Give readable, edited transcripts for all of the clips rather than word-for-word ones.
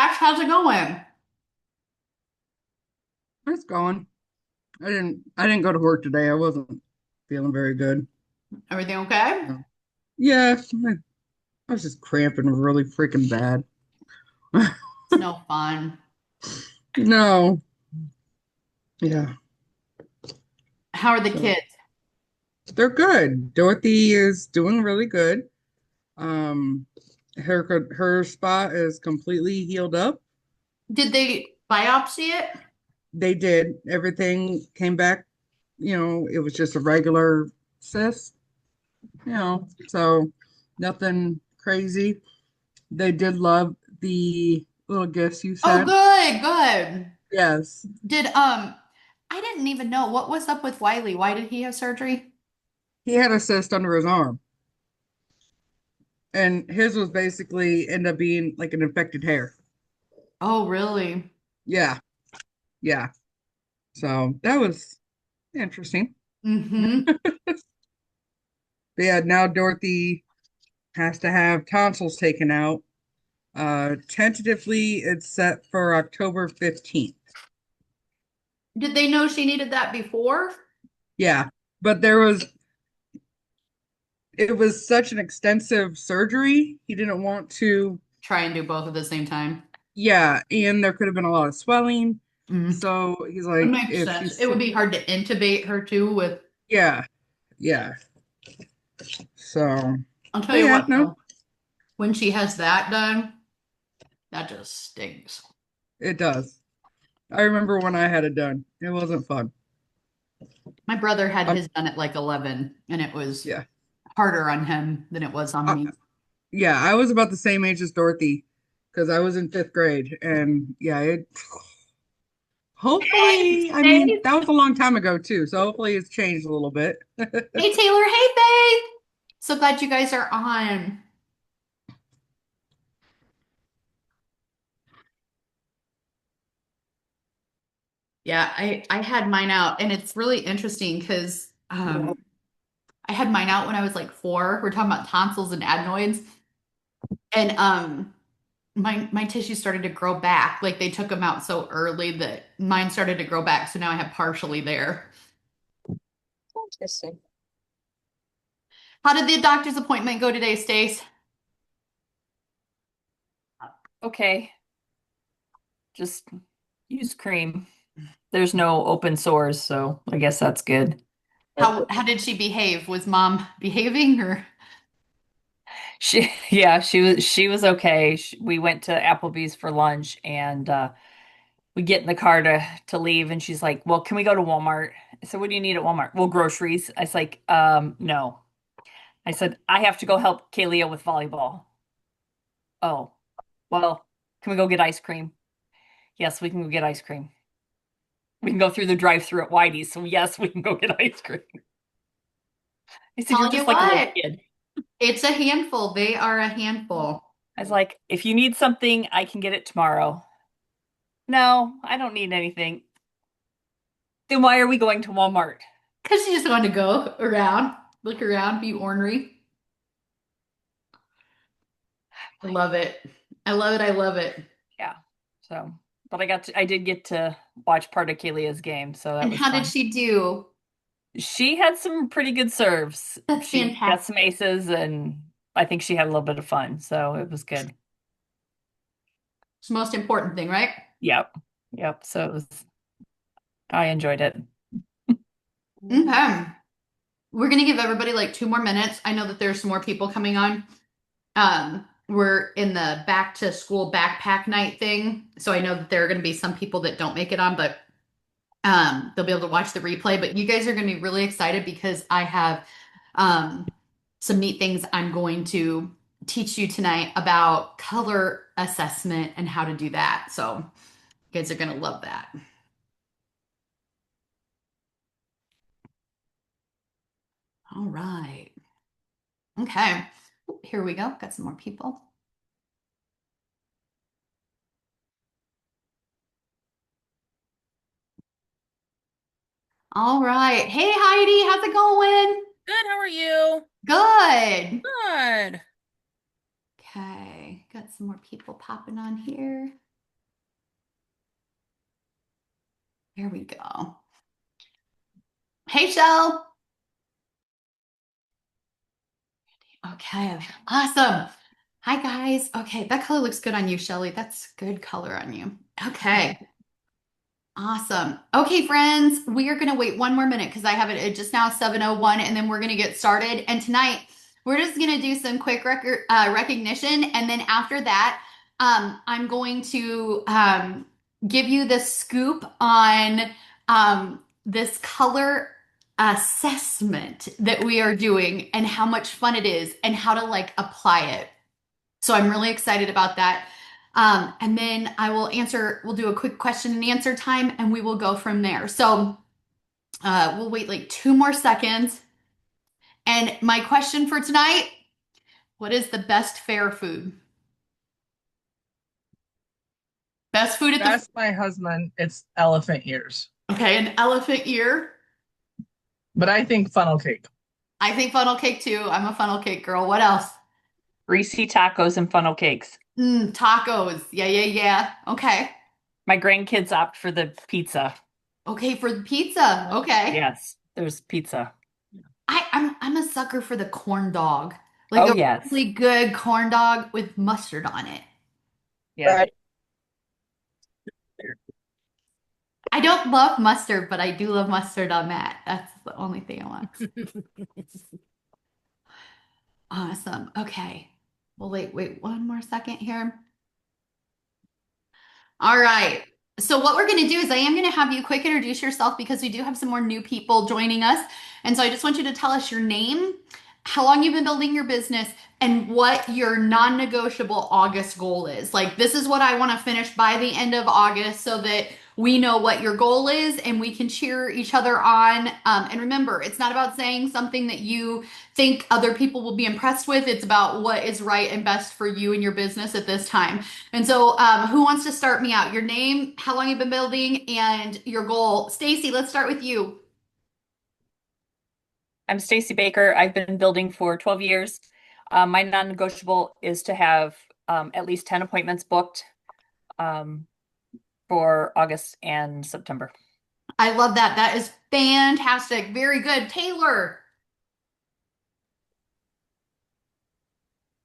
Ash, how's it going? It's going. I didn't go to work today. I wasn't feeling very good. Everything okay? So, yeah, I was just cramping really freaking bad. It's no fun. No. Yeah. How are the So kids? they're good. Dorothy is doing really good. Um her spot is completely healed up. Did they biopsy it? They did. Everything came back, it was just a regular cyst, so nothing crazy. They did love the little gifts you Oh, said. good, good. Yes. Did I didn't even know what was up with Wiley. Why did he have surgery? He had a cyst under his arm, and his was basically end up being like an infected hair. Oh, really? Yeah, yeah. So that was interesting. Mm-hmm. But yeah, now Dorothy has to have tonsils taken out. Tentatively, it's set for October 15th. Did they know she needed that before? Yeah, but it was such an extensive surgery. He didn't want to, Try and do both at the same time. yeah, and there could have been a lot of swelling. Mm. So he's It like, makes if sense. It she's, would be hard to intubate her too with, yeah, yeah. So, I'll tell but you yeah, what no, though, when she has that done, that just stinks. it does. I remember when I had it done. It wasn't fun. My brother had Um, his done at like 11, and it was yeah. harder on him than it was on Uh, me. yeah, I was about the same age as Dorothy because I was in fifth grade. And yeah, it Hey, hopefully, I mean, Faith. that was a long time ago too. So hopefully it's changed a little bit. Hey, Taylor. Hey, Faith. So glad you guys are on. Yeah, I had mine out, and it's really interesting because I had mine out when I was like 4. We're talking about tonsils and adenoids, and my tissues started to grow back. Like they took them out so early that mine started to grow back. So now I have partially there. Interesting. How did the doctor's appointment go today, Stace? Okay, just use cream. There's no open sores, so I guess that's good. How did she behave? Was mom behaving or? Yeah, she was okay. We went to Applebee's for lunch and we get in the car to leave and she's like, "Well, can we go to Walmart?" I said, "What do you need at Walmart?" "Well, groceries." I was like, no." I said, "I have to go help Kalia with volleyball." "Oh, well, can we go get ice cream?" "Yes, we can go get ice cream." "We can go through the drive-through at Whitey's." So yes, we can go get ice cream. I said, "You're Tell you just like a little what, kid." it's a handful. They are a handful. I was like, "If you need something, I can get it tomorrow." "No, I don't need anything." "Then why are we going to Walmart?" Because she just wanted to go around, look around, be ornery. I love it. I love it. I love it. Yeah. So, but I did get to watch part of Kalia's game, so that And was how did fun. she do? She had some pretty good serves. That's She got some fantastic. aces, and I think she had a little bit of fun, so it was good. It's the most important thing, right? Yep. Yep. So I enjoyed it. Okay. We're gonna give everybody like 2 more minutes. I know that there's some more people coming on. We're in the back to school backpack night thing, so I know that there are gonna be some people that don't make it on, but they'll be able to watch the replay. But you guys are gonna be really excited because I have um some neat things I'm going to teach you tonight about color assessment and how to do that. So you guys are gonna love that. All right. Okay. Here we go. Got some more people. All right. Hey Heidi, how's it going? Good, how are you? Good. Good. Okay. Got some more people popping on here. Here we go. Hey, Shell. Okay, awesome. Hi, guys. Okay, that color looks good on you, Shelly. That's good color on you. Okay. Awesome. Okay, friends, we are going to wait one more minute because I have it at just now 7:01, and then we're going to get started. And tonight, we're just going to do some quick recognition. And then after that, I'm going to give you the scoop on this color assessment that we are doing and how much fun it is and how to like apply it. So I'm really excited about that. And then we'll do a quick question and answer time and we will go from there. So we'll wait like 2 more seconds. And my question for tonight, what is the best fair food? Best food at the, That's my husband. It's elephant ears. okay, an elephant ear. But I think funnel cake. I think funnel cake too. I'm a funnel cake girl. What else? Greasy tacos and funnel cakes. Tacos. Yeah, yeah, yeah. Okay. My grandkids opt for the pizza. Okay, for the pizza. Okay. Yes, there's pizza. I'm a sucker for the corn dog. Like Oh, a yes. really good corn dog with mustard on it. Yes. I don't love mustard, but I do love mustard on that. That's the only thing I want. Awesome. Okay. Well, wait 1 more second here. All right. So what we're going to do is I am going to have you quick introduce yourself because we do have some more new people joining us. And so I just want you to tell us your name, how long you've been building your business, and what your non-negotiable August goal is. Like this is what I want to finish by the end of August so that we know what your goal is and we can cheer each other on. And remember, it's not about saying something that you think other people will be impressed with. It's about what is right and best for you and your business at this time. And so, who wants to start me out? Your name, how long you've been building, and your goal. Stacy, let's start with you. I'm Stacy Baker. I've been building for 12 years. My non-negotiable is to have at least 10 appointments booked um, for August and September. I love that. That is fantastic. Very good. Taylor.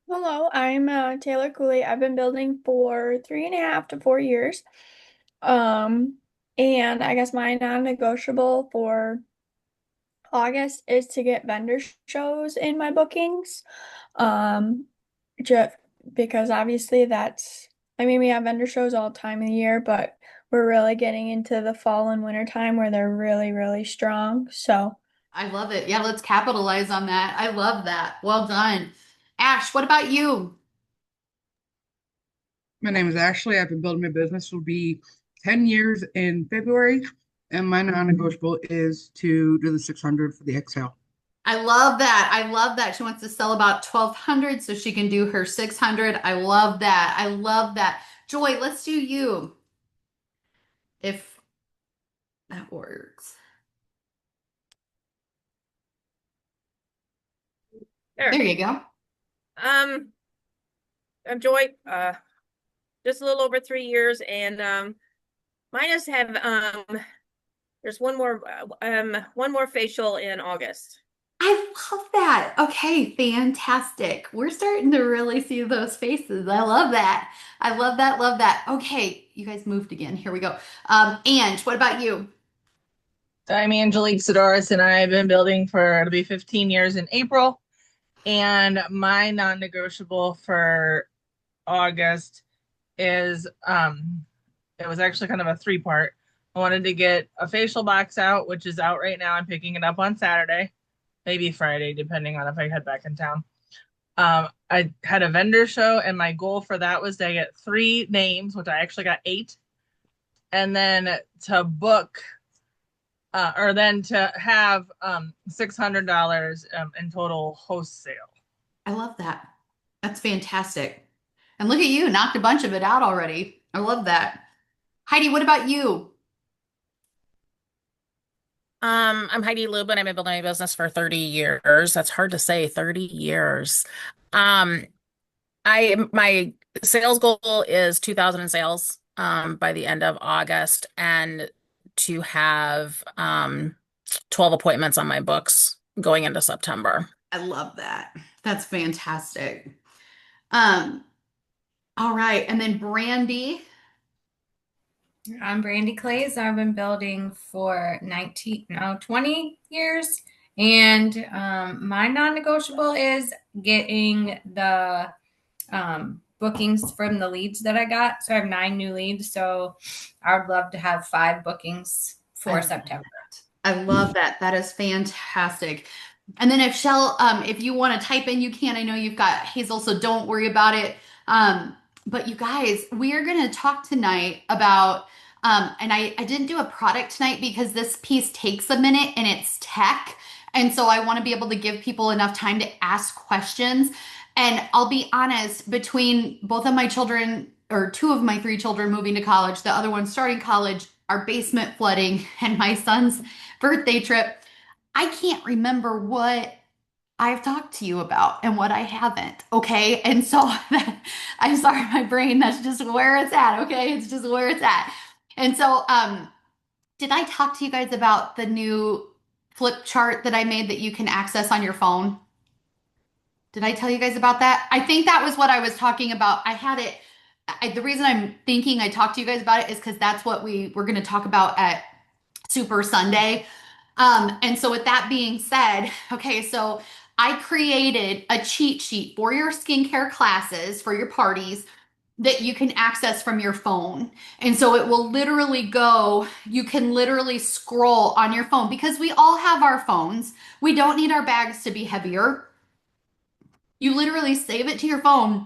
Hello, I'm Taylor Cooley. I've been building for 3.5 to 4 years. Um, and I guess my non-negotiable for August is to get vendor shows in my bookings. Um, just because obviously I mean, we have vendor shows all time of the year, but we're really getting into the fall and winter time where they're really, really strong. So, I love it. Yeah, let's capitalize on that. I love that. Well done. Ash, what about you? My name is Ashley. I've been building my business. Will be 10 years in February, and my non-negotiable is to do the 600 for the Excel. I love that. I love that. She wants to sell about 1,200 so she can do her 600. I love that. I love that. Joy, let's do you. If that works. There. There you go. Um, I'm Joy. Just a little over 3 years, and mine is have there's one more facial in August. I love that. Okay, fantastic. We're starting to really see those faces. I love that. I love that. Love that. Okay, you guys moved again. Here we go. Ange, what about you? I'm Angelique Sidoris, and I've been building for it'll be 15 years in April. And my non-negotiable for August is it was actually kind of a three-part. I wanted to get a facial box out, which is out right now. I'm picking it up on Saturday, maybe Friday, depending on if I head back in town. I had a vendor show, and my goal for that was to get 3 names, which I actually got 8, and then to book or then to have $600 in total host sale. I love that. That's fantastic. And look at you, knocked a bunch of it out already. I love that. Heidi, what about you? I'm Heidi Lubin. I've been building my business for 30 years. That's hard to say, 30 years. Um, my sales goal is 2,000 in sales by the end of August, and to have 12 appointments on my books going into September. I love that. That's fantastic. Um, all right. And then Brandy. I'm Brandy Clays. I've been building for 20 years. And my non-negotiable is getting the bookings from the leads that I got. So I have 9 new leads. So I would love to have 5 bookings for September. I love that. That is fantastic. And then if you want to type in, you can. I know you've got Hazel, so don't worry about it. But you guys, we are going to talk tonight about, and I didn't do a product tonight because this piece takes a minute and it's tech. And so I want to be able to give people enough time to ask questions. And I'll be honest, between both of my children, or 2 of my 3 children moving to college, the other one starting college, our basement flooding, and my son's birthday trip, I can't remember what I've talked to you about and what I haven't. Okay. And so I'm sorry, my brain, that's just where it's at. Okay. It's just where it's at. And so, did I talk to you guys about the new flip chart that I made that you can access on your phone? Did I tell you guys about that? I think that was what I was talking about. I had it. The reason I'm thinking I talked to you guys about it is because that's what we were going to talk about at Super Sunday. And so with that being said, okay, so I created a cheat sheet for your skincare classes, for your parties that you can access from your phone. And so it will literally you can literally scroll on your phone because we all have our phones. We don't need our bags to be heavier. You literally save it to your phone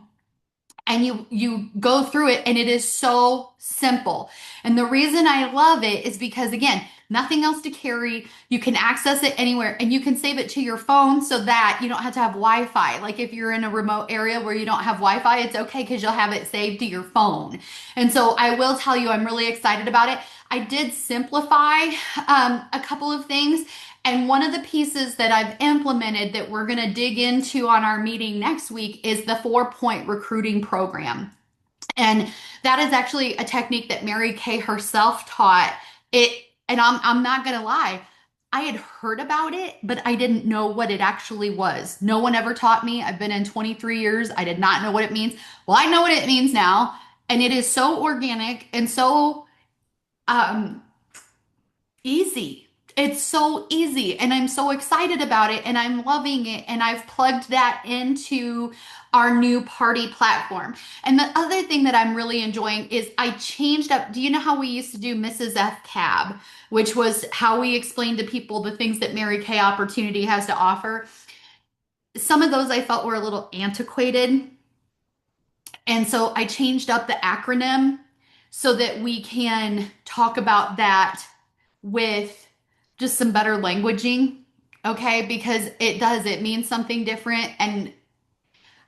and you go through it, and it is so simple. And the reason I love it is because, again, nothing else to carry. You can access it anywhere, and you can save it to your phone so that you don't have to have Wi-Fi. Like if you're in a remote area where you don't have Wi-Fi, it's okay because you'll have it saved to your phone. And so I will tell you, I'm really excited about it. I did simplify a couple of things. And one of the pieces that I've implemented that we're going to dig into on our meeting next week is the 4-point recruiting program. And that is actually a technique that Mary Kay herself taught. And I'm not going to lie, I had heard about it, but I didn't know what it actually was. No one ever taught me. I've been in 23 years. I did not know what it means. Well, I know what it means now. And it is so organic and so easy. It's so easy, and I'm so excited about it, and I'm loving it, and I've plugged that into our new party platform. And the other thing that I'm really enjoying is I changed up. Do you know how we used to do Mrs. F Cab, which was how we explained to people the things that Mary Kay Opportunity has to offer? Some of those I felt were a little antiquated, and so I changed up the acronym so that we can talk about that with just some better languaging, okay? Because it means something different. And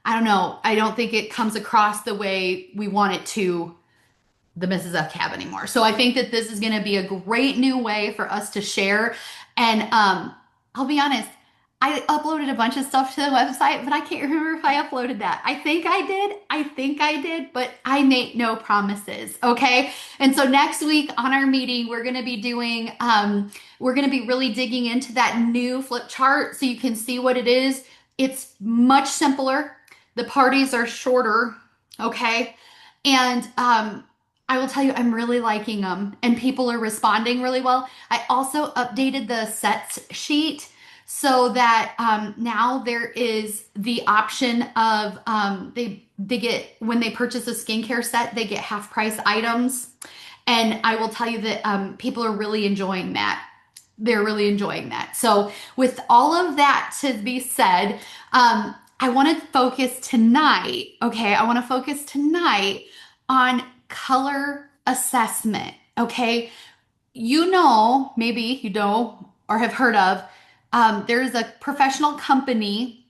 I don't know, I don't think it comes across the way we want it to, the Mrs. F Cab, anymore. So I think that this is going to be a great new way for us to share. And I'll be honest, I uploaded a bunch of stuff to the website, but I can't remember if I uploaded that. I think I did. But I make no promises. Okay. And so next week on our meeting, we're going to be we're going to be really digging into that new flip chart so you can see what it is. It's much simpler. The parties are shorter. Okay. And I will tell you, I'm really liking them, and people are responding really well. I also updated the sets sheet so that now there is the option of they get, when they purchase a skincare set, they get half price items. And I will tell you that people are really enjoying that. They're really enjoying that. So with all of that to be said, I want to focus tonight. Okay, I want to focus tonight on color assessment. Okay, maybe you know or have heard of, there's a professional company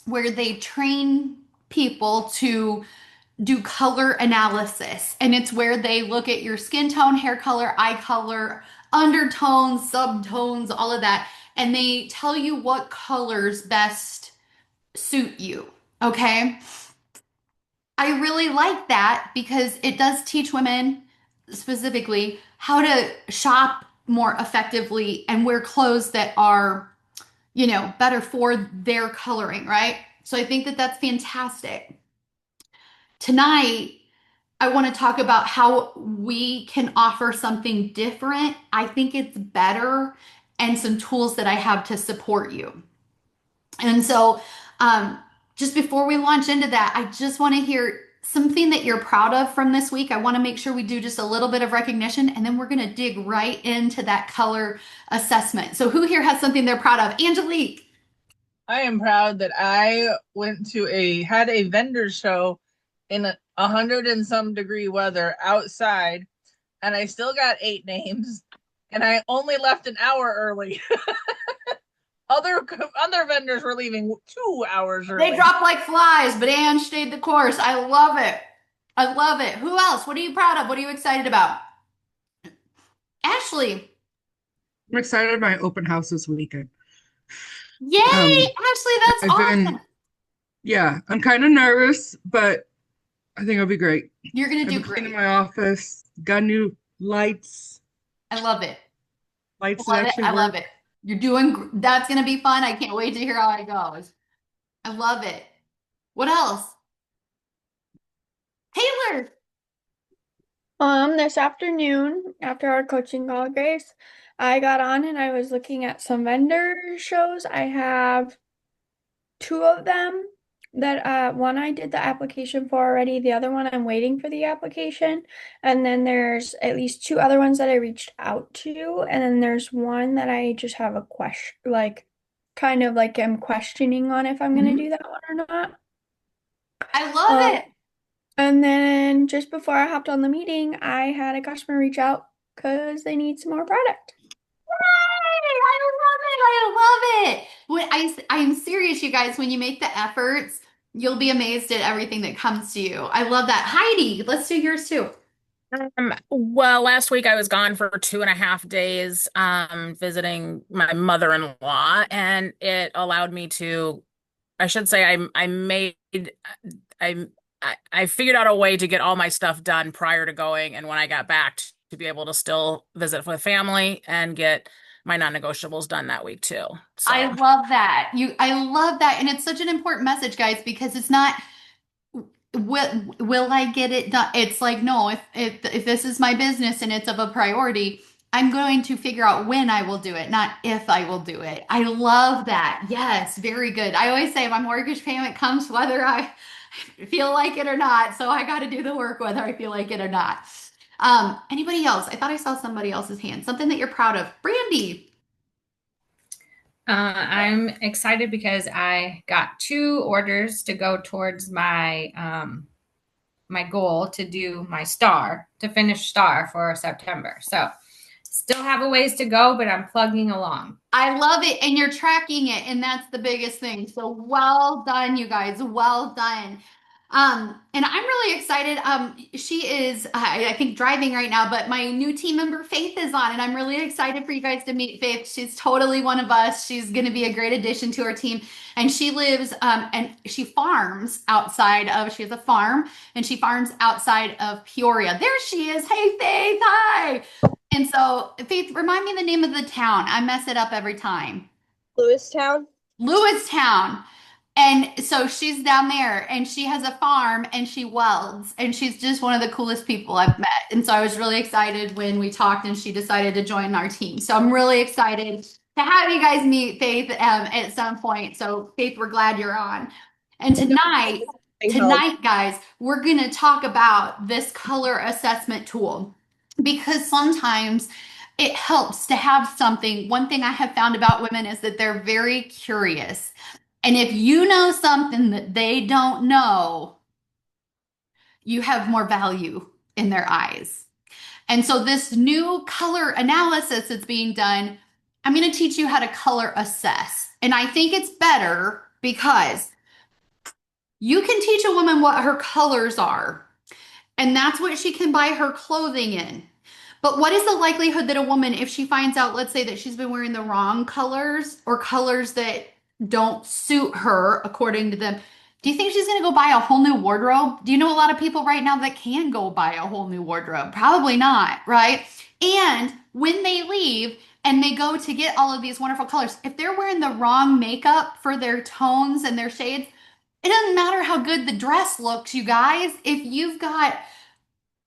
where they train people to do color analysis. And it's where they look at your skin tone, hair color, eye color, undertones, subtones, all of that. And they tell you what colors best suit you. Okay. I really like that because it does teach women specifically how to shop more effectively and wear clothes that are, better for their coloring, right? So I think that that's fantastic. Tonight, I want to talk about how we can offer something different. I think it's better and some tools that I have to support you. And so, um, just before we launch into that, I just want to hear something that you're proud of from this week. I want to make sure we do just a little bit of recognition, and then we're going to dig right into that color assessment. So, who here has something they're proud of? Angelique. I am proud that I had a vendor show in 100 and some degree weather outside, and I still got 8 names, and I only left an hour early. Other vendors were leaving 2 hours early. They dropped like flies, but Anne stayed the course. I love it. I love it. Who else? What are you proud of? What are you excited about? Ashley. I'm excited about my open house this weekend. Yay, Ashley, that's I've awesome. Yeah, I'm kind of nervous, but I think it'll be great. You're going to do I've been cleaning great. my office, got new lights. I love it. Lights I that love it. actually I love work. it. That's going to be fun. I can't wait to hear how it goes. I love it. What else? Taylor. This afternoon, after our coaching call, Grace, I got on and I was looking at some vendor shows. I have 2 of them that one I did the application for already, the other one I'm waiting for the application. And then there's at least 2 other ones that I reached out to, and then there's one that I just have a question, like kind of like I'm questioning on if I'm gonna do that one or not. I love it. And then just before I hopped on the meeting, I had a customer reach out because they need some more product. I love it. I am serious, you guys. When you make the efforts, you'll be amazed at everything that comes to you. I love that. Heidi, let's do yours too. Well, last week I was gone for 2.5 days, visiting my mother-in-law, and it allowed me to, I should say, I, I figured out a way to get all my stuff done prior to going, and when I got back to be able to still visit with family and get my non-negotiables done that week too. I So. love that. I love that. And it's such an important message, guys, because it's not will I get it done? It's like, no, if this is my business and it's of a priority, I'm going to figure out when I will do it, not if I will do it. I love that. Yes, very good. I always say my mortgage payment comes whether I feel like it or not. So I got to do the work whether I feel like it or not. Anybody else? I thought I saw somebody else's hand. Something that you're proud of. Brandy. I'm excited because I got 2 orders to go towards my my goal to do my star, to finish star for September. So still have a ways to go, but I'm plugging along. I love it. And you're tracking it. And that's the biggest thing. So well done, you guys. Well done. And I'm really excited. She is, I think, driving right now, but my new team member, Faith, is on, and I'm really excited for you guys to meet Faith. She's totally one of us. She's going to be a great addition to our team. And she lives, and she farms outside of, she has a farm, and she farms outside of Peoria. There she is. Hey, Faith. Hi. And so, Faith, remind me the name of the town. I mess it up every time. Lewistown. Lewistown. And so she's down there and she has a farm and she welds and she's just one of the coolest people I've met. And so I was really excited when we talked and she decided to join our team. So I'm really excited to have you guys meet Faith at some point. So Faith, we're glad you're on. And tonight, guys, we're going to talk about this color assessment tool because sometimes it helps to have something. One thing I have found about women is that they're very curious. And if you know something that they don't know, you have more value in their eyes. And so this new color analysis that's being done, I'm going to teach you how to color assess. And I think it's better because you can teach a woman what her colors are, and that's what she can buy her clothing in. But what is the likelihood that a woman, if she finds out, let's say that she's been wearing the wrong colors or colors that don't suit her according to them, Do you think she's going to go buy a whole new wardrobe? Do you know a lot of people right now that can go buy a whole new wardrobe? Probably not, right? And when they leave and they go to get all of these wonderful colors, if they're wearing the wrong makeup for their tones and their shades, it doesn't matter how good the dress looks, you guys. If you've got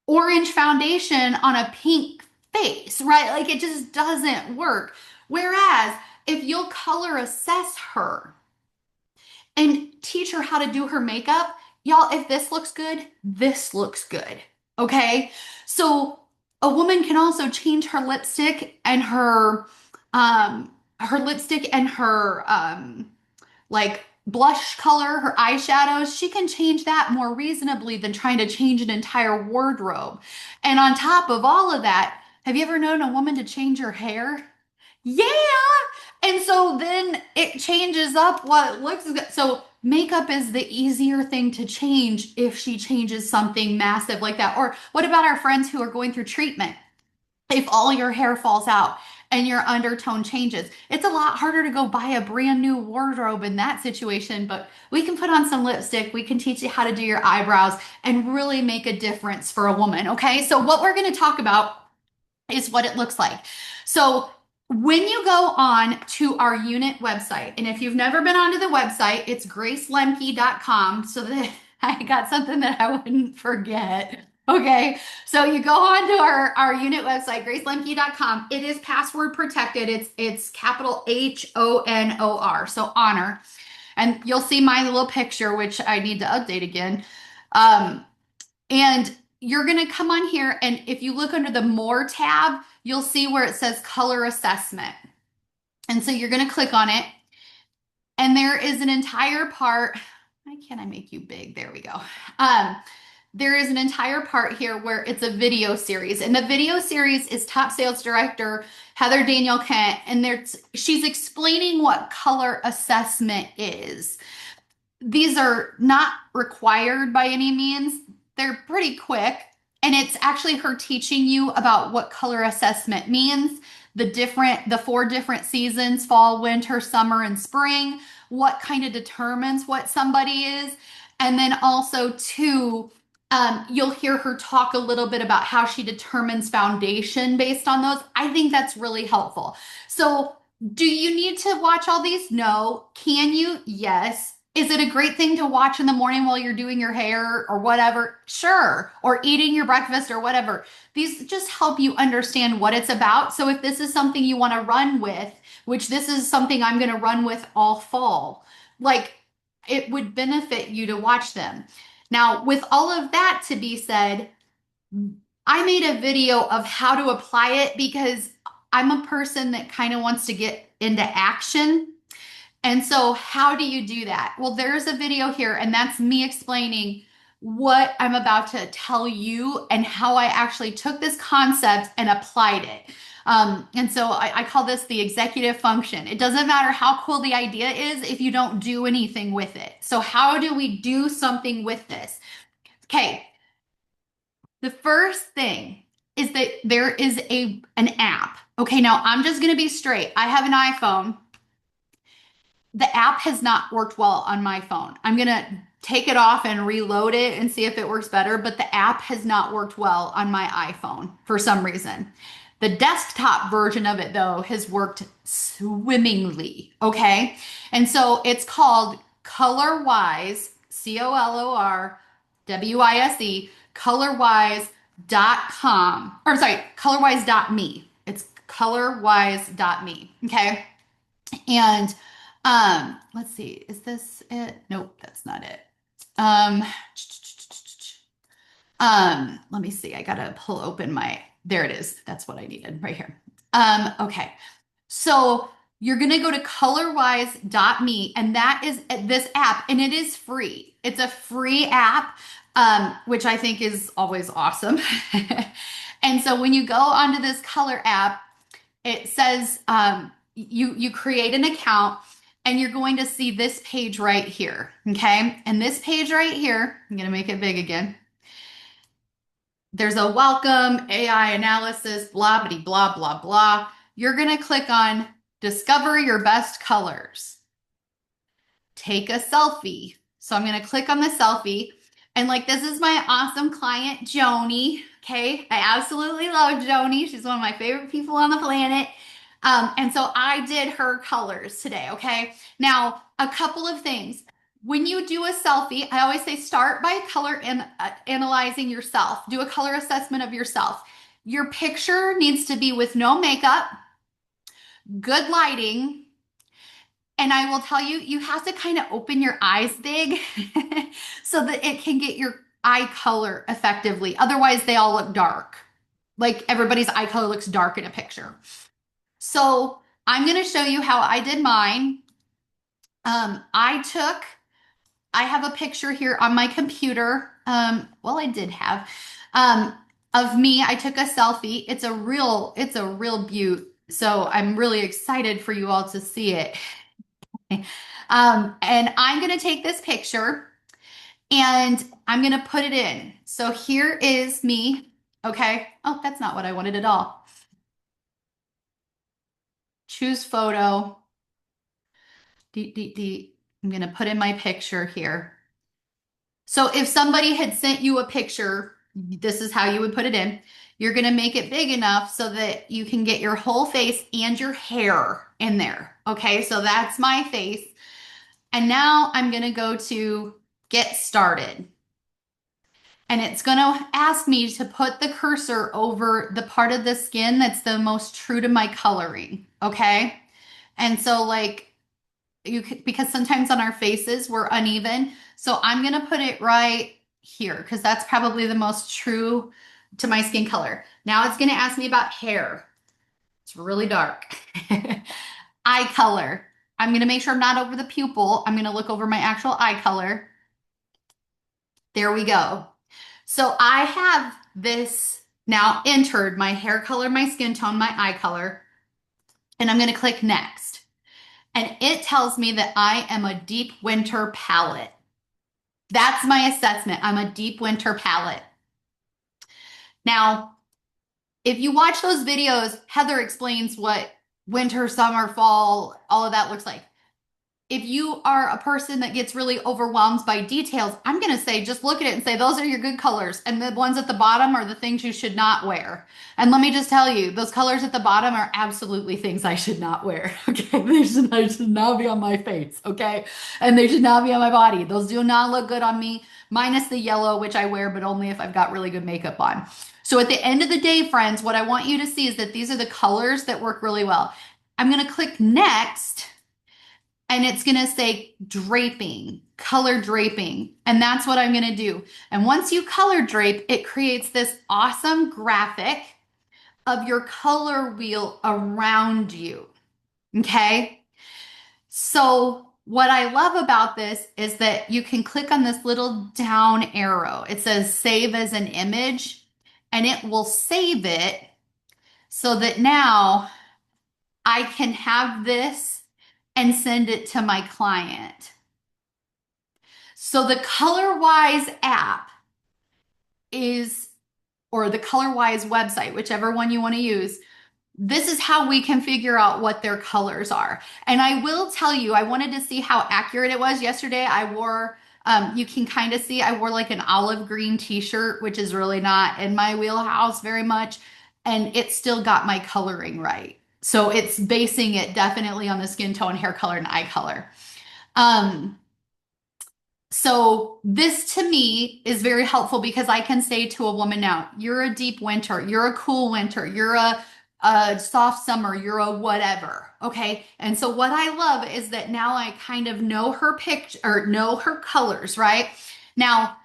orange foundation on a pink face, right? Like it just doesn't work. Whereas if you'll color assess her and teach her how to do her makeup, y'all, if this looks good, this looks good. Okay? So a woman can also change her lipstick and her lipstick and her like blush color, her eyeshadows, she can change that more reasonably than trying to change an entire wardrobe. And on top of all of that, have you ever known a woman to change her hair? Yeah. And so then it changes up what looks good. So makeup is the easier thing to change if she changes something massive like that. Or what about our friends who are going through treatment? If all your hair falls out and your undertone changes, it's a lot harder to go buy a brand new wardrobe in that situation. But we can put on some lipstick, we can teach you how to do your eyebrows and really make a difference for a woman. Okay, so what we're going to talk about is what it looks like. So when you go on to our unit website, and if you've never been onto the website, it's gracelemke.com, so that I got something that I wouldn't forget. Okay, so you go on to our unit website, gracelemke.com. It is password protected. It's capital HONOR, so honor. And you'll see my little picture, which I need to update again. And you're going to come on here, and if you look under the More tab, you'll see where it says Color Assessment. And so you're going to click on it, and there is an entire part. Why can't I make you big? There we go. There is an entire part here where it's a video series, and the video series is top sales director Heather Daniel Kent, and she's explaining what color assessment is. These are not required by any means. They're pretty quick, and it's actually her teaching you about what color assessment means, the 4 different seasons, fall, winter, summer, and spring, what kind of determines what somebody is, and then also too, you'll hear her talk a little bit about how she determines foundation based on those. I think that's really helpful. So do you need to watch all these? No. Can you? Yes. Is it a great thing to watch in the morning while you're doing your hair or whatever? Sure. Or eating your breakfast or whatever. These just help you understand what it's about. So if this is something you want to run with, which this is something I'm going to run with all fall, like it would benefit you to watch them. Now, with all of that to be said, I made a video of how to apply it because I'm a person that kind of wants to get into action. And so how do you do that? Well, there's a video here, and that's me explaining what I'm about to tell you and how I actually took this concept and applied it. And so I call this the executive function. It doesn't matter how cool the idea is if you don't do anything with it. So how do we do something with this? Okay. The first thing is that there is an app. Okay, now I'm just going to be straight. I have an iPhone. The app has not worked well on my phone. I'm going to take it off and reload it and see if it works better, but the app has not worked well on my iPhone for some reason. The desktop version of it, though, has worked swimmingly, okay? And so it's called ColorWise, ColorWise, colorwise.com, or sorry, colorwise.me. It's colorwise.me, okay? And let's see, is this it? Nope, that's not it. Let me see. I gotta pull open there it is. That's what I needed right here. Okay. So you're gonna go to colorwise.me, and that is this app, and it is free. It's a free app, which I think is always awesome. And so when you go onto this color app, it says you create an account, and you're going to see this page right here, okay? And this page right here, I'm gonna make it big again. There's a welcome, AI analysis, blah, blah, blah, blah, blah. You're gonna click on discover your best colors. Take a selfie, So I'm going to click on the selfie. And like, this is my awesome client, Joni. Okay. I absolutely love Joni. She's one of my favorite people on the planet. And so I did her colors today. Okay. Now, a couple of things. When you do a selfie, I always say start by color and analyzing yourself. Do a color assessment of yourself. Your picture needs to be with no makeup, good lighting, and I will tell you, you have to kind of open your eyes big so that it can get your eye color effectively. Otherwise, they all look dark. Like everybody's eye color looks dark in a picture. So I'm going to show you how I did mine. I have a picture here on my computer. Well, I did have, of me. I took a selfie. It's a real beaut. So I'm really excited for you all to see it. And I'm going to take this picture and I'm going to put it in. So here is me. Okay. Oh, that's not what I wanted at all. Choose photo. I'm going to put in my picture here. So if somebody had sent you a picture, this is how you would put it in. You're going to make it big enough so that you can get your whole face and your hair in there. Okay. So that's my face. And now I'm going to go to get started. And it's going to ask me to put the cursor over the part of the skin that's the most true to my coloring. Okay. And so like you could, because sometimes on our faces we're uneven. So I'm going to put it right here because that's probably the most true to my skin color. Now it's going to ask me about hair. It's really dark. Eye color. I'm going to make sure I'm not over the pupil. I'm going to look over my actual eye color. There we go. So I have this now entered, my hair color, my skin tone, my eye color, and I'm going to click next. And it tells me that I am a deep winter palette. That's my assessment. I'm a deep winter palette. Now, if you watch those videos, Heather explains what winter, summer, fall, all of that looks like. If you are a person that gets really overwhelmed by details, I'm going to say just look at it and say those are your good colors. And the ones at the bottom are the things you should not wear. And let me just tell you, those colors at the bottom are absolutely things I should not wear. Okay. They should not be on my face. Okay. And they should not be on my body. Those do not look good on me, minus the yellow, which I wear, but only if I've got really good makeup on. So at the end of the day, friends, what I want you to see is that these are the colors that work really well. I'm going to click next. And it's going to say draping, color draping. And that's what I'm going to do. And once you color drape, it creates this awesome graphic of your color wheel around you. Okay. So what I love about this is that you can click on this little down arrow. It says save as an image and it will save it so that now I can have this and send it to my client. So the ColorWise app is, or the ColorWise website, whichever one you want to use, this is how we can figure out what their colors are. And I will tell you, I wanted to see how accurate it was. Yesterday I wore, you can kind of see, I wore like an olive green t-shirt, which is really not in my wheelhouse very much. And it still got my coloring right. So it's basing it definitely on the skin tone, hair color, and eye color. So this to me is very helpful because I can say to a woman now, you're a deep winter, you're a cool winter, you're a soft summer, you're a whatever. Okay. And so what I love is that now I kind of know her picture or know her colors, right? Now,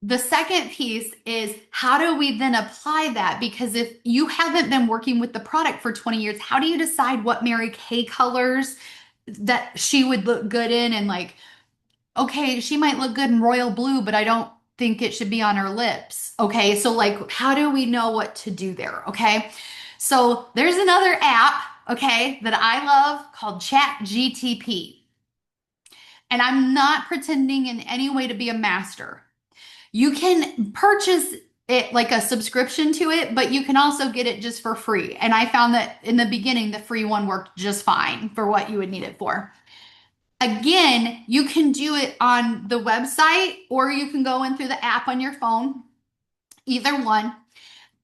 the second piece is how do we then apply that? Because if you haven't been working with the product for 20 years, how do you decide what Mary Kay colors that she would look good in? And like, okay, she might look good in royal blue, but I don't think it should be on her lips. Okay, so like, how do we know what to do there? Okay, so there's another app, okay, that I love called ChatGTP. And I'm not pretending in any way to be a master. You can purchase it like a subscription to it, but you can also get it just for free. And I found that in the beginning, the free one worked just fine for what you would need it for. Again, you can do it on the website or you can go in through the app on your phone, either one.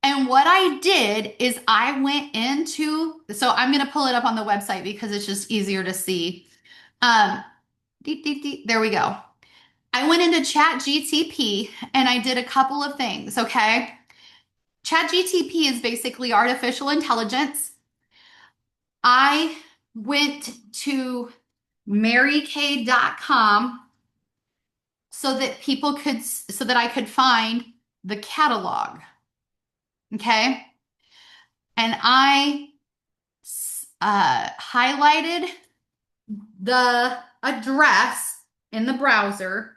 And what I did is I went into, so I'm going to pull it up on the website because it's just easier to see. Um, there we go. I went into ChatGTP and I did a couple of things, okay? ChatGTP is basically artificial intelligence. I went to marykay.com so that I could find the catalog, okay? And I highlighted the address in the browser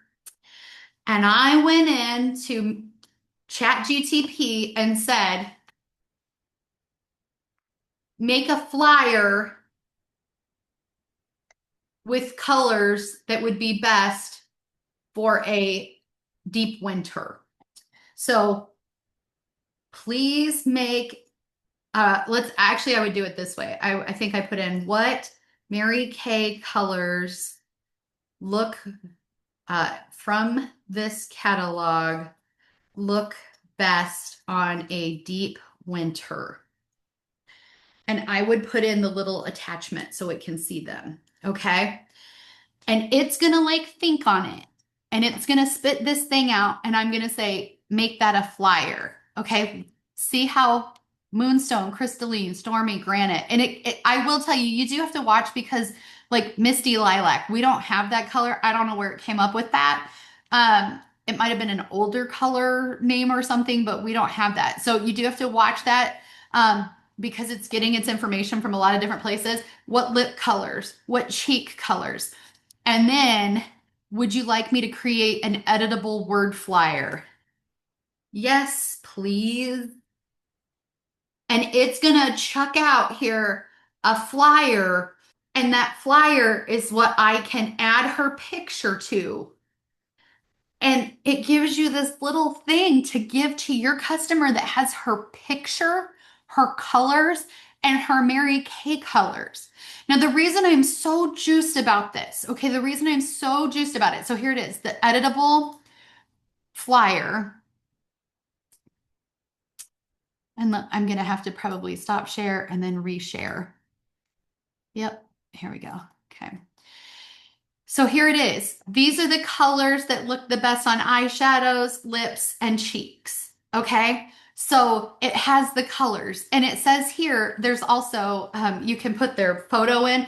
and I went into ChatGTP and said, make a flyer with colors that would be best for a deep winter. So please make, I would do it this way. I think I put in what Mary Kay colors look from this catalog look best on a deep winter. And I would put in the little attachment so it can see them. Okay. And it's going to like think on it and it's going to spit this thing out. And I'm going to say, make that a flyer. Okay. See how moonstone, crystalline, stormy, granite. And I will tell you, you do have to watch because like misty lilac, we don't have that color. I don't know where it came up with that. It might have been an older color name or something, but we don't have that. So you do have to watch that. Because it's getting its information from a lot of different places. What lip colors, what cheek colors. And then, would you like me to create an editable word flyer? Yes, please. And it's going to chuck out here a flyer. And that flyer is what I can add her picture to. And it gives you this little thing to give to your customer that has her picture, her colors, and her Mary Kay colors. Now, the reason I'm so juiced about this, okay, the reason I'm so juiced about it, so here it is, the editable flyer. And I'm going to have to probably stop share and then reshare. Yep, here we go. Okay. So here it is. These are the colors that look the best on eyeshadows, lips, and cheeks. Okay. So it has the colors and it says here, there's also, you can put their photo in.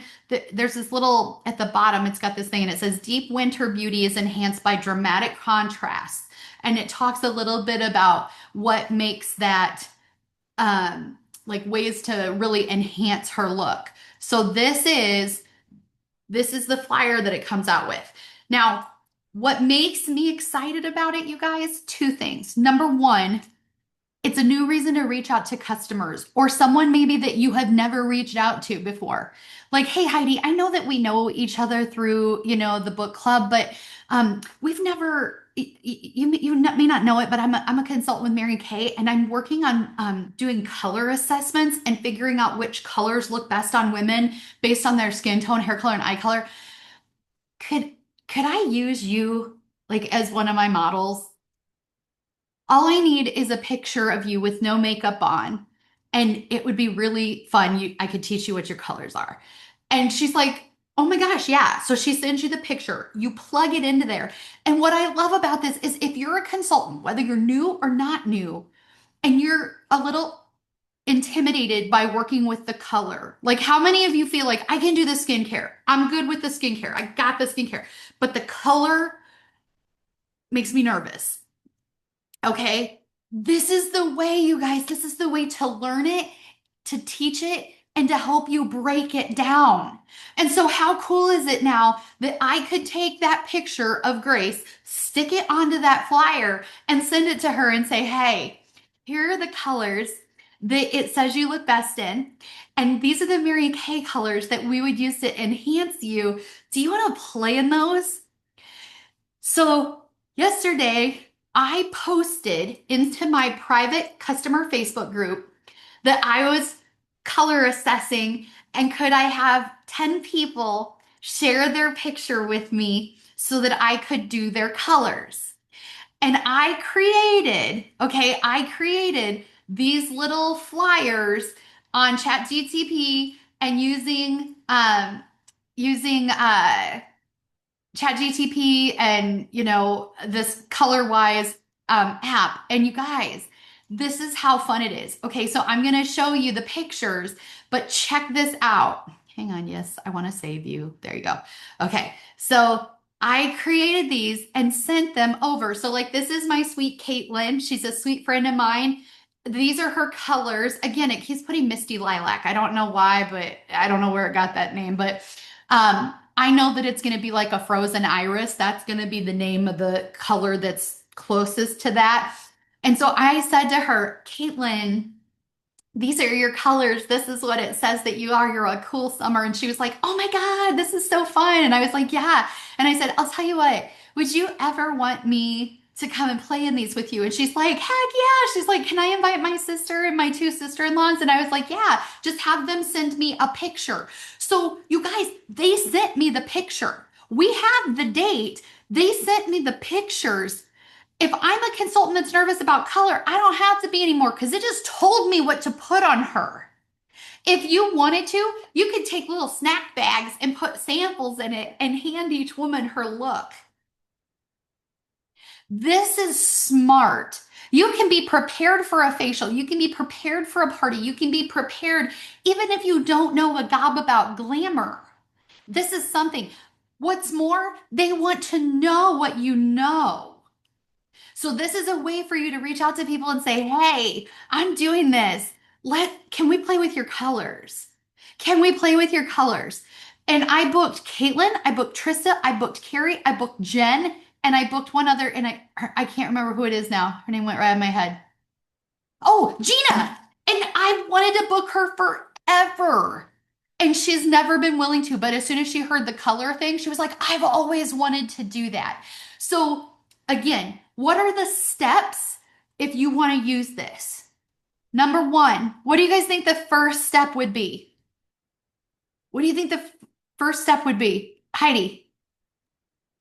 There's this little, at the bottom, it's got this thing and it says deep winter beauty is enhanced by dramatic contrast. And it talks a little bit about what makes that, like ways to really enhance her look. So this is the flyer that it comes out with. Now, what makes me excited about it, you guys? Two things. Number one, it's a new reason to reach out to customers or someone maybe that you have never reached out to before. Like, hey, Heidi, I know that we know each other through, the book club, but we've never, you may not know it, but I'm a consultant with Mary Kay and I'm working on doing color assessments and figuring out which colors look best on women based on their skin tone, hair color, and eye color. Could I use you like as one of my models? All I need is a picture of you with no makeup on, and it would be really fun. I could teach you what your colors are. And she's like, oh my gosh, yeah. So she sends you the picture, you plug it into there. And what I love about this is if you're a consultant, whether you're new or not new, and you're a little intimidated by working with the color, like how many of you feel like I can do the skincare? I'm good with the skincare. I got the skincare, but the color makes me nervous. Okay. This is the way, you guys, this is the way to learn it, to teach it, and to help you break it down. And so how cool is it now that I could take that picture of Grace, stick it onto that flyer, and send it to her and say, hey, here are the colors that it says you look best in. And these are the Mary Kay colors that we would use to enhance you. Do you want to play in those? So yesterday, I posted into my private customer Facebook group that I was color assessing and could I have 10 people share their picture with me so that I could do their colors. And I created these little flyers on ChatGTP and using ChatGTP and this color-wise app. And you guys, this is how fun it is. Okay, so I'm gonna show you the pictures, but check this out. Hang on, yes, I want to save you. There you go. Okay, so I created these and sent them over. So like this is my sweet Caitlin. She's a sweet friend of mine. These are her colors. Again, it keeps putting Misty Lilac. I don't know why, but I don't know where it got that name, but I know that it's going to be like a frozen iris. That's going to be the name of the color that's closest to that. And so I said to her, Caitlin, these are your colors. This is what it says that you are. You're a cool summer. And she was like, oh my God, this is so fun. And I was like, yeah. And I said, I'll tell you what, would you ever want me to come and play in these with you? And she's like, heck yeah. She's like, can I invite my sister and my two sister-in-laws? And I was like, yeah, just have them send me a picture. So you guys, they sent me the picture. We have the date. They sent me the pictures. If I'm a consultant that's nervous about color, I don't have to be anymore because it just told me what to put on her. If you wanted to, you could take little snack bags and put samples in it and hand each woman her look. This is smart. You can be prepared for a facial. You can be prepared for a party. You can be prepared even if you don't know a gob about glamour. This is something. What's more, they want to know what you know. So this is a way for you to reach out to people and say, hey, I'm doing this. Can we play with your colors? Can we play with your colors? And I booked Caitlin, I booked Trista, I booked Carrie, I booked Jen, and I booked one other, and I can't remember who it is now. Her name went right out of my head. Oh, Gina. And I wanted to book her forever. And she's never been willing to. But as soon as she heard the color thing, she was like, I've always wanted to do that. So, again, what are the steps if you want to use this? Number one, what do you guys think the first step would be? What do you think the first step would be? Heidi.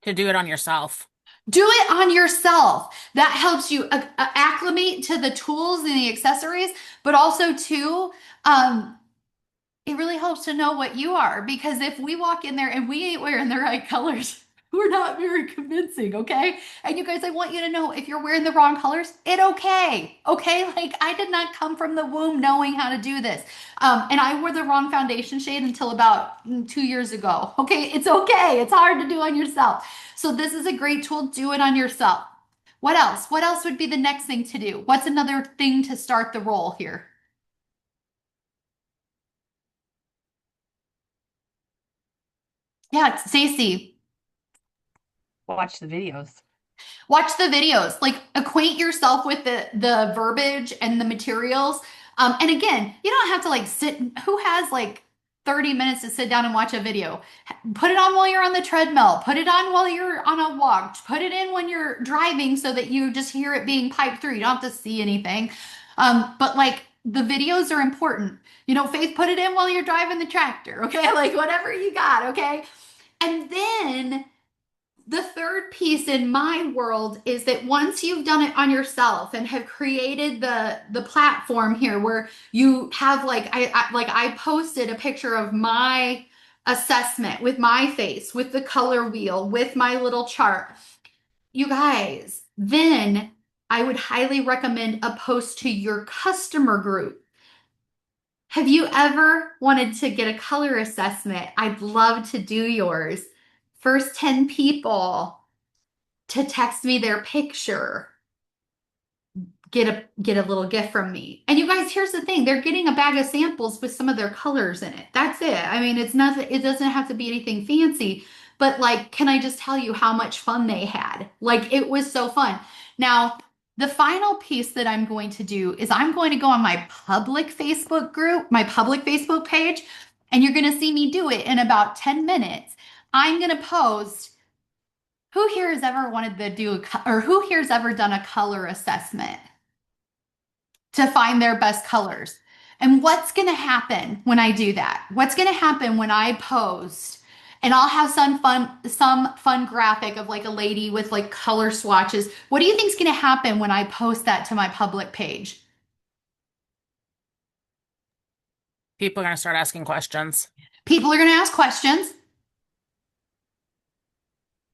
To do it on yourself. Do it on yourself. That helps you acclimate to the tools and the accessories, but also too, it really helps to know what you are, because if we walk in there and we ain't wearing the right colors, we're not very convincing, okay? And you guys, I want you to know if you're wearing the wrong colors, it's okay, okay? Like I did not come from the womb knowing how to do this. And I wore the wrong foundation shade until about 2 years ago, okay? It's okay. It's hard to do on yourself. So this is a great tool. Do it on yourself. What else? What else would be the next thing to do? What's another thing to start the roll here? Yeah, Stacey. Watch the videos. Watch the videos. Like acquaint yourself with the verbiage and the materials. And again, you don't have to like sit. Who has like 30 minutes to sit down and watch a video? Put it on while you're on the treadmill. Put it on while you're on a walk. Put it in when you're driving so that you just hear it being piped through. You don't have to see anything. But like the videos are important. Faith, put it in while you're driving the tractor. Okay, like whatever you got. Okay, and then the third piece in my world is that once you've done it on yourself and have created the platform here where you have I posted a picture of my assessment with my face, with the color wheel, with my little chart. You guys, then I would highly recommend a post to your customer group. Have you ever wanted to get a color assessment? I'd love to do yours. First 10 people to text me their picture get a little gift from me. And you guys, here's the thing, they're getting a bag of samples with some of their colors in it. That's it. I mean, it's nothing, it doesn't have to be anything fancy, but like, can I just tell you how much fun they had? Like, it was so fun. Now, the final piece that I'm going to do is I'm going to go on my public Facebook group, my public Facebook page, and you're going to see me do it in about 10 minutes. I'm going to post, who here has ever wanted to do or who here has ever done a color assessment to find their best colors? And what's going to happen when I do that? What's going to happen when I post And I'll have some fun graphic of like a lady with like color swatches. What do you think's going to happen when I post that to my public page? People are going to start asking questions. People are going to ask questions.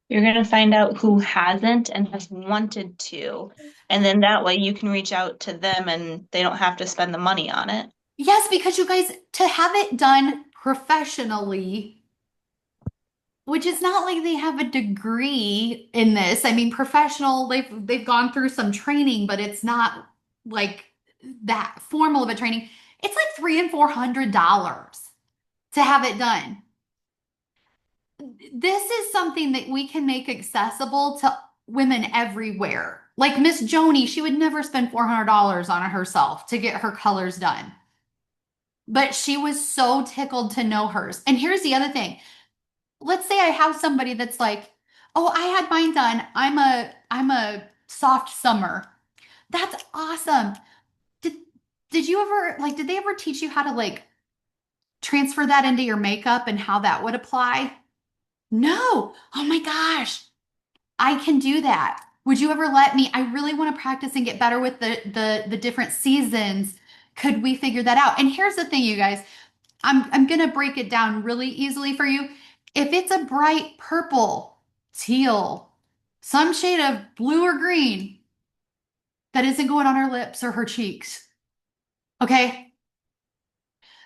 You're going to find out who hasn't and has wanted to. And then that way you can reach out to them and they don't have to spend the money on it. Yes, because you guys, to have it done professionally, which is not like they have a degree in this. I mean, professional, they've gone through some training, but it's not like that formal of a training. It's like $300 and $400 to have it done. This is something that we can make accessible to women everywhere. Like Miss Joni, she would never spend $400 on herself to get her colors done. But she was so tickled to know hers. And here's the other thing. Let's say I have somebody that's like, "Oh, I had mine done. I'm a soft summer." That's awesome. Did did you ever like did they ever teach you how to like transfer that into your makeup and how that would apply? No. Oh my gosh. I can do that. Would you ever let me? I really want to practice and get better with the different seasons. Could we figure that out? And here's the thing, you guys. I'm gonna break it down really easily for you. If it's a bright purple, teal, some shade of blue or green, that isn't going on her lips or her cheeks. Okay?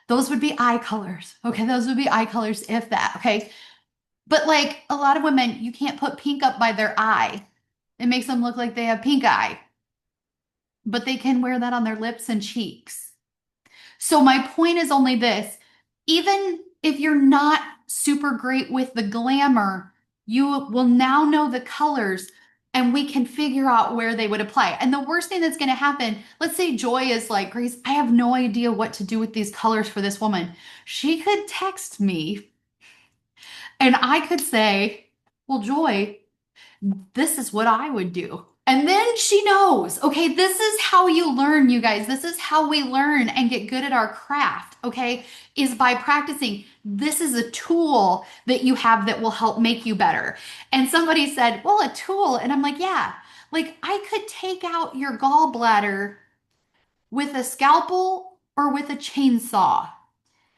Those would be eye colors. Okay, those would be eye colors if that. Okay. But like a lot of women, you can't put pink up by their eye. It makes them look like they have pink eye. But they can wear that on their lips and cheeks. So my point is only this. Even if you're not super great with the glamour, you will now know the colors and we can figure out where they would apply. And the worst thing that's going to happen, let's say Joy is like, "Grace, I have no idea what to do with these colors for this woman." She could text me and I could say, "Well, Joy, this is what I would do." And then she knows, okay, this is how you learn, you guys. This is how we learn and get good at our craft, okay, is by practicing. This is a tool that you have that will help make you better. And somebody said, "Well, a tool." And I'm like, yeah, like I could take out your gallbladder with a scalpel or with a chainsaw.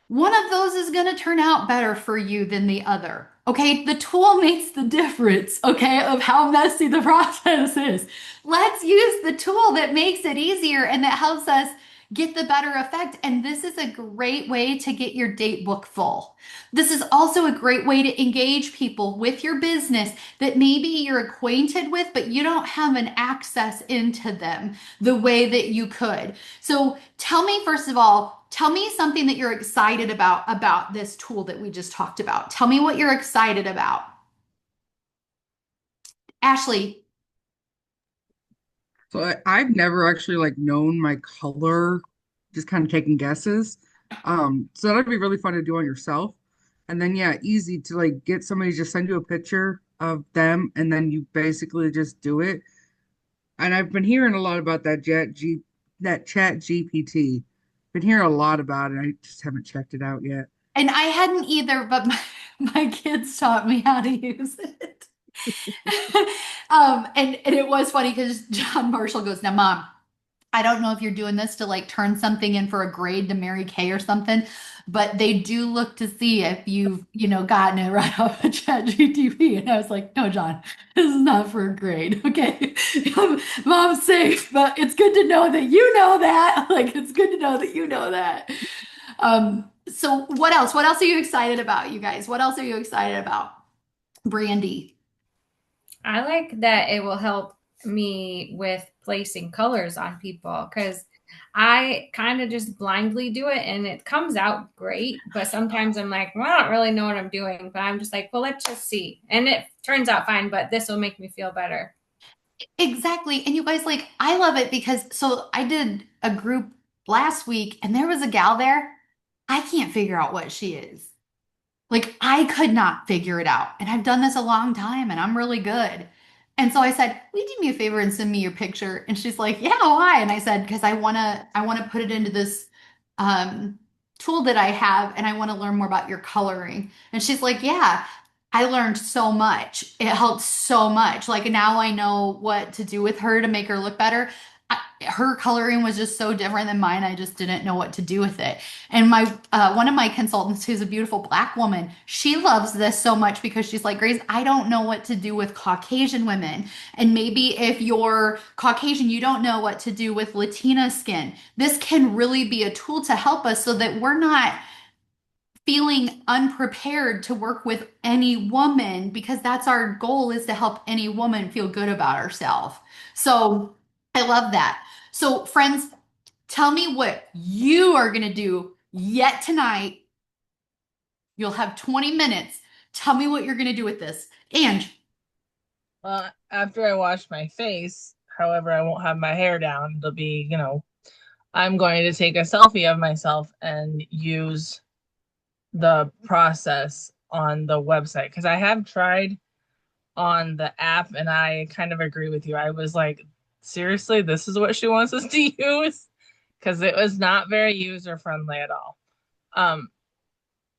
One of those is going to turn out better for you than the other. Okay, the tool makes the difference, okay, of how messy the process is. Let's use the tool that makes it easier and that helps us get the better effect. And this is a great way to get your date book full. This is also a great way to engage people with your business that maybe you're acquainted with, but you don't have an access into them the way that you could. So tell me, first of all, tell me something that you're excited about this tool that we just talked about. Tell me what you're excited about. Ashley. So I've never actually like known my color, just kind of taking guesses. So that'd be really fun to do on yourself. And then yeah, easy to like get somebody to just send you a picture of them and then you basically just do it. And I've been hearing a lot about that chat GPT. Been hearing a lot about it. I just haven't checked it out yet. And I hadn't either, but my kids taught me how to use it. And it was funny because John Marshall goes, "Now, Mom, I don't know if you're doing this to like turn something in for a grade to Mary Kay or something, but they do look to see if you've gotten it right off of ChatGTP." And I was like, "No, John, this is not for a grade. Okay. Mom's safe, but it's good to know that you know that." Like, it's good to know that you know that. So what else? What else are you excited about, you guys? What else are you excited about? Brandy. I like that it will help me with placing colors on people because I kind of just blindly do it and it comes out great. But sometimes I'm like, well, I don't really know what I'm doing, but I'm just like, well, let's just see. And it turns out fine, but this will make me feel better. Exactly. And you guys, like, I love it because so I did a group last week and there was a gal there. I can't figure out what she is. Like, I could not figure it out. And I've done this a long time and I'm really good. And so I said, "Will you do me a favor and send me your picture?" And she's like, "Yeah, why?" And I said, "Because I wanna put it into this tool that I have and I want to learn more about your coloring. And she's like, yeah, I learned so much. It helped so much. Like now I know what to do with her to make her look better. Her coloring was just so different than mine. I just didn't know what to do with it. And my one of my consultants, who's a beautiful black woman, she loves this so much because she's like, Grace, I don't know what to do with Caucasian women. And maybe if you're Caucasian, you don't know what to do with Latina skin. This can really be a tool to help us so that we're not feeling unprepared to work with any woman because that's our goal is to help any woman feel good about herself. So I love that. So friends, tell me what you are going to do yet tonight. You'll have 20 minutes. Tell me what you're going to do with this. And Well, after I wash my face, however, I won't have my hair down. It'll be, I'm going to take a selfie of myself and use the process on the website because I have tried on the app and I kind of agree with you. I was like, seriously, this is what she wants us to use? Because it was not very user friendly at all.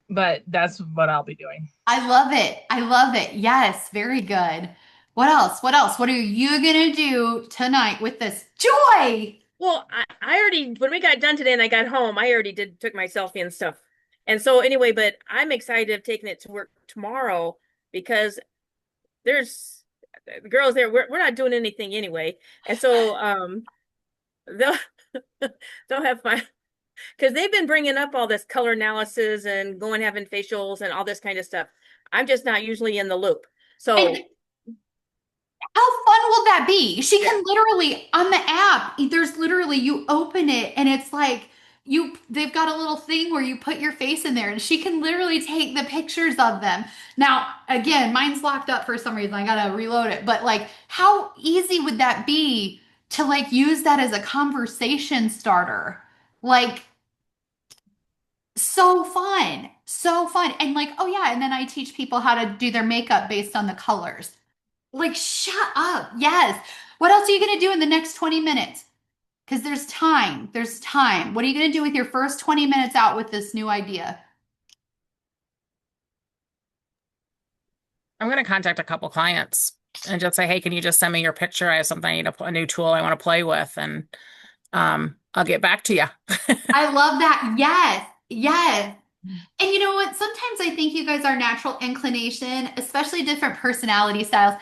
But that's what I'll be doing. I love it. I love it. Yes, very good. What else? What else? What are you going to do tonight with this? Joy! Well, I already, when we got done today and I got home, I already took my selfie and stuff. And so anyway, but I'm excited of taking it to work tomorrow because there's the girls there. We're not doing anything anyway. And so, they'll, they'll have fun because they've been bringing up all this color analysis and going having facials and all this kind of stuff. I'm just not usually in the loop. So And how fun will that be? She can literally on the app, there's literally you open it and it's like they've got a little thing where you put your face in there and she can literally take the pictures of them. Now, again, mine's locked up for some reason. I gotta reload it. But like how easy would that be to like use that as a conversation starter? Like so fun. So fun. And like, oh yeah, and then I teach people how to do their makeup based on the colors. Like, shut up. Yes. What else are you going to do in the next 20 minutes? Because there's time. There's time. What are you going to do with your first 20 minutes out with this new idea? I'm going to contact a couple clients and just say, hey, can you just send me your picture? I have something I need a new tool I want to play with, and I'll get back to you. I love that. Yes. Yes. And you know what? Sometimes I think you guys are natural inclination, especially different personality styles,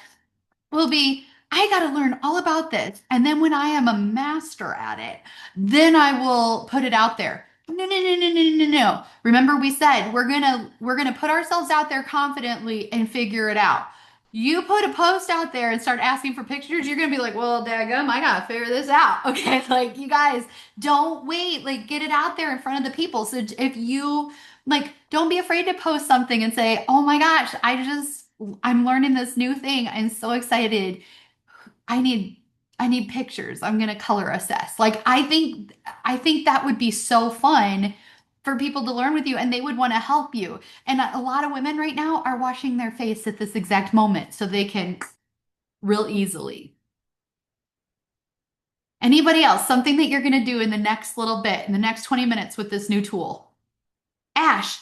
will be, I got to learn all about this. And then when I am a master at it, then I will put it out there. No, no, no, no, no, no, no. Remember we said we're gonna put ourselves out there confidently and figure it out. You put a post out there and start asking for pictures, you're gonna be like, well, daggum, I gotta figure this out. Okay, like you guys don't wait, like get it out there in front of the people. So if you like, don't be afraid to post something and say, oh my gosh, I'm learning this new thing. I'm so excited. I need I need pictures. I'm going to color assess. Like I think that would be so fun for people to learn with you and they would want to help you. And a lot of women right now are washing their face at this exact moment so they can real easily. Anybody else, something that you're going to do in the next little bit, in the next 20 minutes with this new tool? Ash.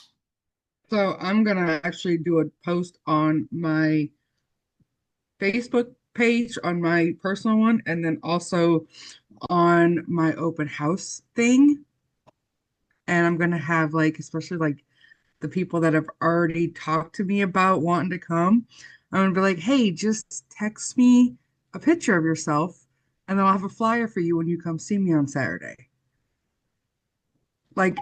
So I'm gonna actually do a post on my Facebook page, on my personal one, and then also on my open house thing. And I'm gonna have like, especially like the people that have already talked to me about wanting to come, I'm gonna be like, hey, just text me a picture of yourself, and then I'll have a flyer for you when you come see me on Saturday. Like,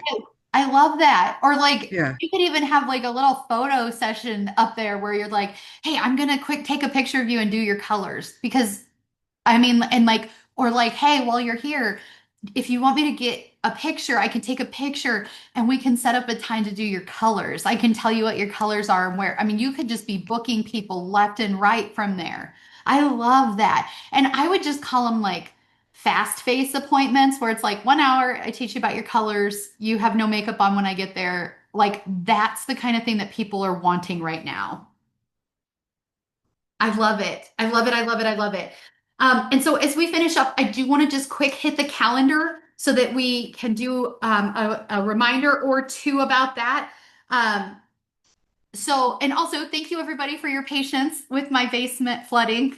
I love that. Or like yeah. you could even have like a little photo session up there where you're like, "Hey, I'm gonna quick take a picture of you and do your colors." Because I mean, and like, or like, "Hey, while you're here, if you want me to get a picture, I can take a picture and we can set up a time to do your colors. I can tell you what your colors are and where." I mean, you could just be booking people left and right from there. I love that. And I would just call them like fast face appointments where it's like 1 hour, I teach you about your colors. You have no makeup on when I get there. Like that's the kind of thing that people are wanting right now. I love it. I love it. I love it. I love it. And so as we finish up, I do want to just quick hit the calendar. so that we can do a reminder or two about that. And also thank you everybody for your patience with my basement flooding.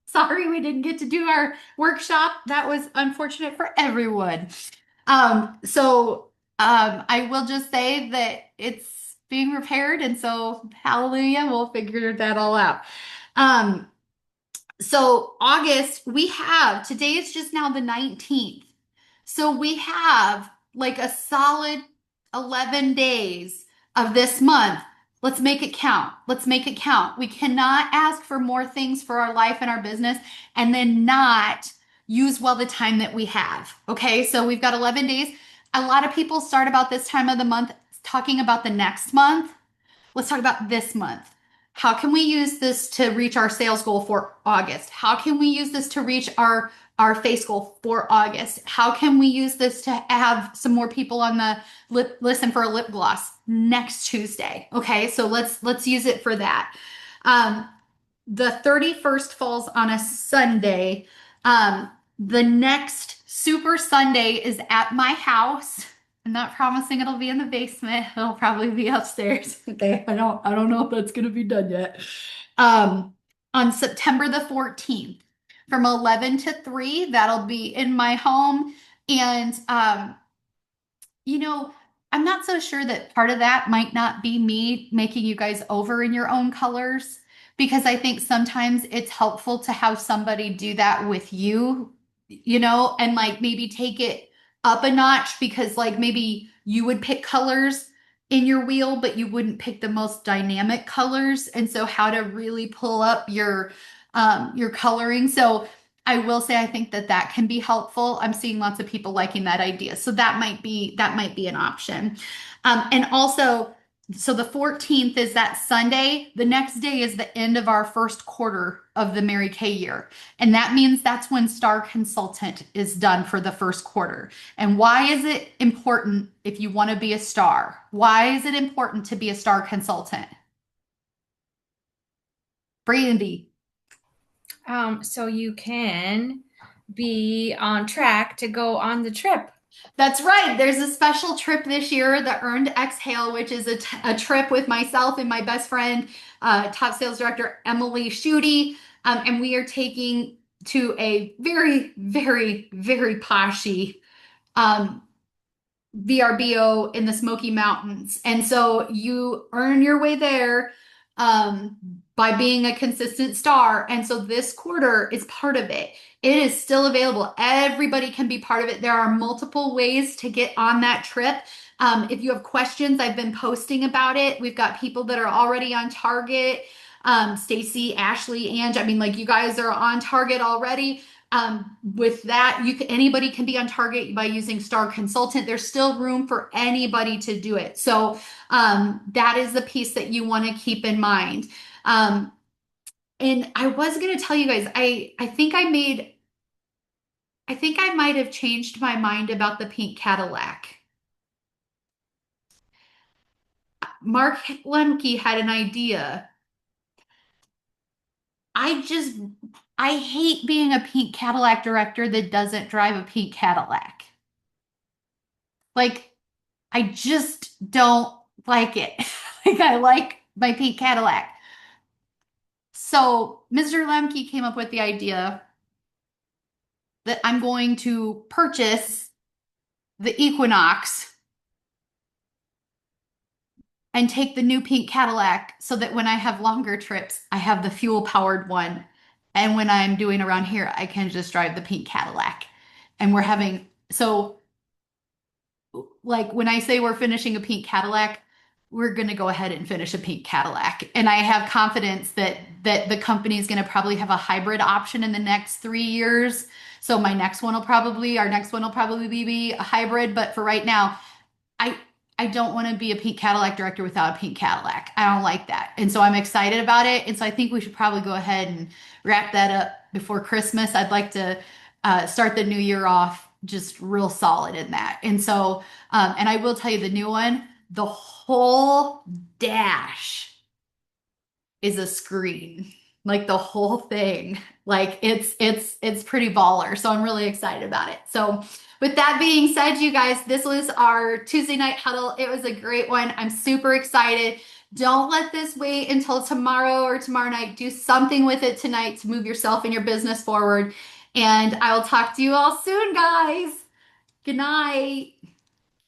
Sorry we didn't get to do our workshop. That was unfortunate for everyone. I will just say that it's being repaired, and so hallelujah, we'll figure that all out. So August, today is just now the 19th. So we have like a solid 11 days of this month. Let's make it count. Let's make it count. We cannot ask for more things for our life and our business and then not use well the time that we have. Okay, so we've got 11 days. A lot of people start about this time of the month talking about the next month. Let's talk about this month. How can we use this to reach our sales goal for August? How can we use this to reach our face goal for August? How can we use this to have some more people on the listen for a lip gloss next Tuesday? Okay, so let's use it for that. The 31st falls on a Sunday. The next Super Sunday is at my house. I'm not promising it'll be in the basement. It'll probably be upstairs. Okay. I don't know if that's gonna be done yet. On September the 14th, from 11 to 3, that'll be in my home. And you know, I'm not so sure that part of that might not be me making you guys over in your own colors, because I think sometimes it's helpful to have somebody do that with you, and like maybe take it up a notch, because like maybe you would pick colors in your wheel, but you wouldn't pick the most dynamic colors. And so how to really pull up your coloring. So I will say I think that can be helpful. I'm seeing lots of people liking that idea. So that might be an option. And also, so the 14th is that Sunday. The next day is the end of our first quarter of the Mary Kay year. And that means that's when Star Consultant is done for the first quarter. And why is it important if you want to be a star? Why is it important to be a Star Consultant? Brandy. So you can be on track to go on the trip. That's right. There's a special trip this year, the Earned Exhale, which is a trip with myself and my best friend, top sales director Emily Schutte. And we are taking to a very, very, very poshy VRBO in the Smoky Mountains. And so you earn your way there by being a consistent star. And so this quarter is part of it. It is still available. Everybody can be part of it. There are multiple ways to get on that trip. If you have questions, I've been posting about it. We've got people that are already on target. Stacy, Ashley, Ange. I mean, like you guys are on target already. With that, anybody can be on target by using Star Consultant. There's still room for anybody to do it. So that is the piece that you want to keep in mind. And I was going to tell you guys, I think I might have changed my mind about the pink Cadillac. Mark Lemke had an idea. I hate being a pink Cadillac director that doesn't drive a pink Cadillac. Like, I just don't like it. Like, I like my pink Cadillac. So, Mr. Lemke came up with the idea that I'm going to purchase the Equinox and take the new pink Cadillac so that when I have longer trips, I have the fuel powered one. And when I'm doing around here, I can just drive the pink Cadillac. And like when I say we're finishing a pink Cadillac, we're going to go ahead and finish a pink Cadillac. And I have confidence that the company is going to probably have a hybrid option in the next 3 years. So our next one will probably be a hybrid. But for right now, I don't want to be a pink Cadillac director without a pink Cadillac. I don't like that. And so I'm excited about it. And so I think we should probably go ahead and wrap that up before Christmas. I'd like to start the new year off just real solid in that. And so, and I will tell you the new one, the whole dash is a screen, like the whole thing. Like it's pretty baller. So I'm really excited about it. So With that being said, you guys, this was our Tuesday night huddle. It was a great one. I'm super excited. Don't let this wait until tomorrow or tomorrow night. Do something with it tonight to move yourself and your business forward. And I will talk to you all soon, guys. Good night.